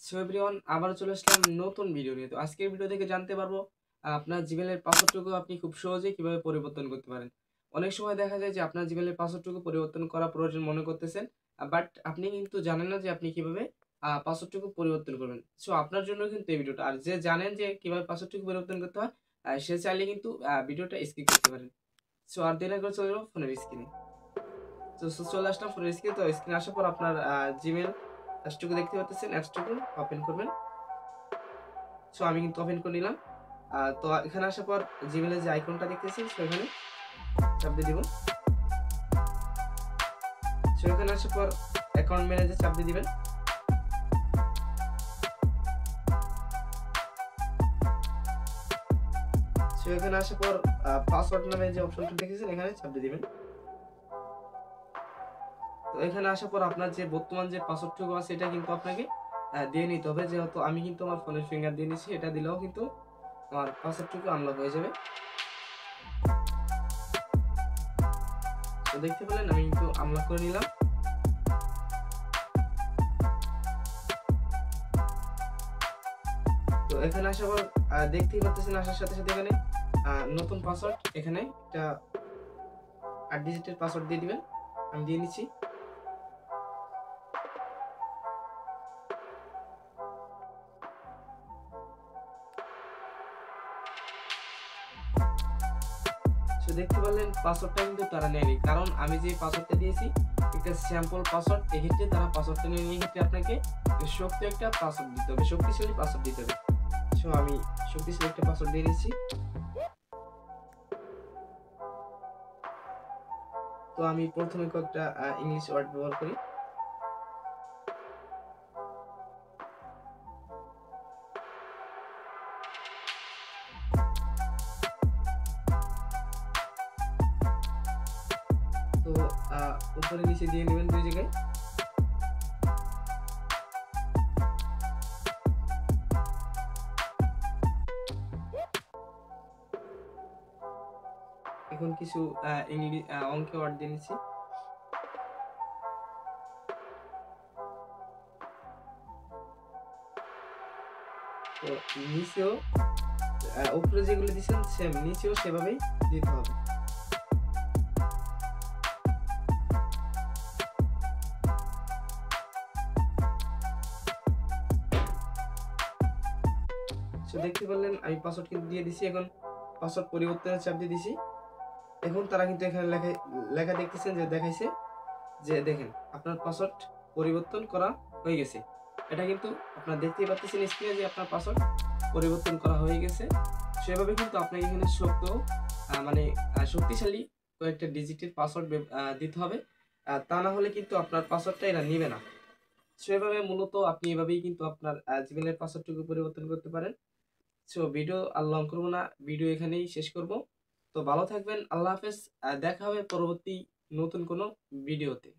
So everyone, আবার চলে আসলাম নতুন ভিডিও নিয়ে। তো আজকের ভিডিও থেকে জানতে পারবো আপনার জিমেইলের পাসওয়ার্ডটুকু আপনি খুব সহজেই কিভাবে পরিবর্তন করতে পারেন। অনেক সময় দেখা যায় যে আপনার জিমেইলের পাসওয়ার্ডটুকু পরিবর্তন করা প্রয়োজন মনে করতেছেন, বাট আপনি কিন্তু জানেন না যে আপনি কিভাবে পাসওয়ার্ডটুকু পরিবর্তন করবেন। সো আপনার জন্য কিন্তু এই ভিডিওটা। আর যে জানেন যে কিভাবে পাসওয়ার্ডটুকু পরিবর্তন করতে হয়, সে চাইলে কিন্তু ভিডিওটা স্কিপ করতে পারেন। সো আর দেরি না করে চলে যাবো ফোনের স্ক্রিনে। চলে আসলাম ফোনের স্ক্রিনে। তো স্ক্রিনে আসার পর আপনার জিমেইল অ্যাপসটুকু দেখতে পাচ্ছেন, অ্যাপসটুকু ওপেন করবেন। সো আমি কিন্তু ওপেন করে নিলাম। তো এখানে আসার পর জিমেইলের যে আইকনটা দেখতেছেন সেখানে চাপ দিয়ে দিব। সো এখানে আসার পর অ্যাকাউন্ট ম্যানেজার চাপ দিয়ে দিবেন। সো এখানে আসার পর পাসওয়ার্ড নামে যে অপশনটা দেখতেছেন এখানে চাপ দিয়ে দিবেন। তো এখানে আসার পর আপনার যে বর্তমান যে পাসওয়ার্ডটুকু আছে এটা কিন্তু আপনাকে দিয়ে নিতে হবে। যেহেতু আমি কিন্তু আমার ফোনের ফিঙ্গার দিয়ে নিচ্ছি, এটা দিলেও কিন্তু আমার পাসওয়ার্ডটুকু আনলক হয়ে যাবে। তো দেখতে পেলেন আমি কিন্তু আনলক করে নিলাম। তো এখানে আসার পর দেখতেই পাচ্ছেন আসার সাথে সাথে এখানে নতুন পাসওয়ার্ড, এখানে একটা 8 ডিজিটের পাসওয়ার্ড দিয়ে দিবেন। আমি দিয়ে নিচ্ছি। সো দেখতে পারলেন পাসওয়ার্ডটা কিন্তু তারা নেয়নি, কারণ আমি যে পাসওয়ার্ডটা দিয়েছি একটা স্যাম্পল পাসওয়ার্ড। এক্ষেত্রে তারা পাসওয়ার্ডটা নিয়ে নিয়ে ক্ষেত্রে আপনাকে শক্তি একটা পাসওয়ার্ড দিতে হবে, শক্তিশালী পাসওয়ার্ড দিতে হবে। সো আমি শক্তিশালী একটা পাসওয়ার্ড দিয়ে নিচ্ছি। তো আমি প্রথমে কয়েকটা ইংলিশ ওয়ার্ড ব্যবহার করি। তো উপরে নিচে দিয়ে নেবেন 2 জায়গায়। এখন কিছু ইংলিশ অঙ্কে ওয়ার্ড দিয়ে নিচ্ছি। তো নিচেও উপরে যেগুলো দিচ্ছেন সেম নিচেও সেভাবেই দিতে হবে। সো দেখতে পারলেন আমি পাসওয়ার্ড কিন্তু দিয়ে দিছি। এখন পাসওয়ার্ড পরিবর্তনের চাপ দিয়ে দিছি। এখন তারা কিন্তু এখানে লেখা দেখতেছেন যে দেখাইছে যে দেখেন আপনার পাসওয়ার্ড পরিবর্তন করা হয়ে গেছে। এটা কিন্তু আপনারা দেখতেই পাচ্ছেন স্ক্রিনে যে আপনার পাসওয়ার্ড পরিবর্তন করা হয়ে গেছে। সেভাবে কিন্তু আপনাকে এখানে মানে শক্তিশালী কয়েকটা ডিজিটের পাসওয়ার্ড দিতে হবে। তা না হলে কিন্তু আপনার পাসওয়ার্ডটা এরা নিবে না। সেভাবে মূলত আপনি এভাবেই কিন্তু আপনার জিমেইলের পাসওয়ার্ডটুকু পরিবর্তন করতে পারেন। সো ভিডিও আর লং করব না, ভিডিও এখানেই শেষ করব। তো ভালো থাকবেন, আল্লাহ হাফেজ। দেখা হবে পরবর্তী নতুন কোনো ভিডিওতে।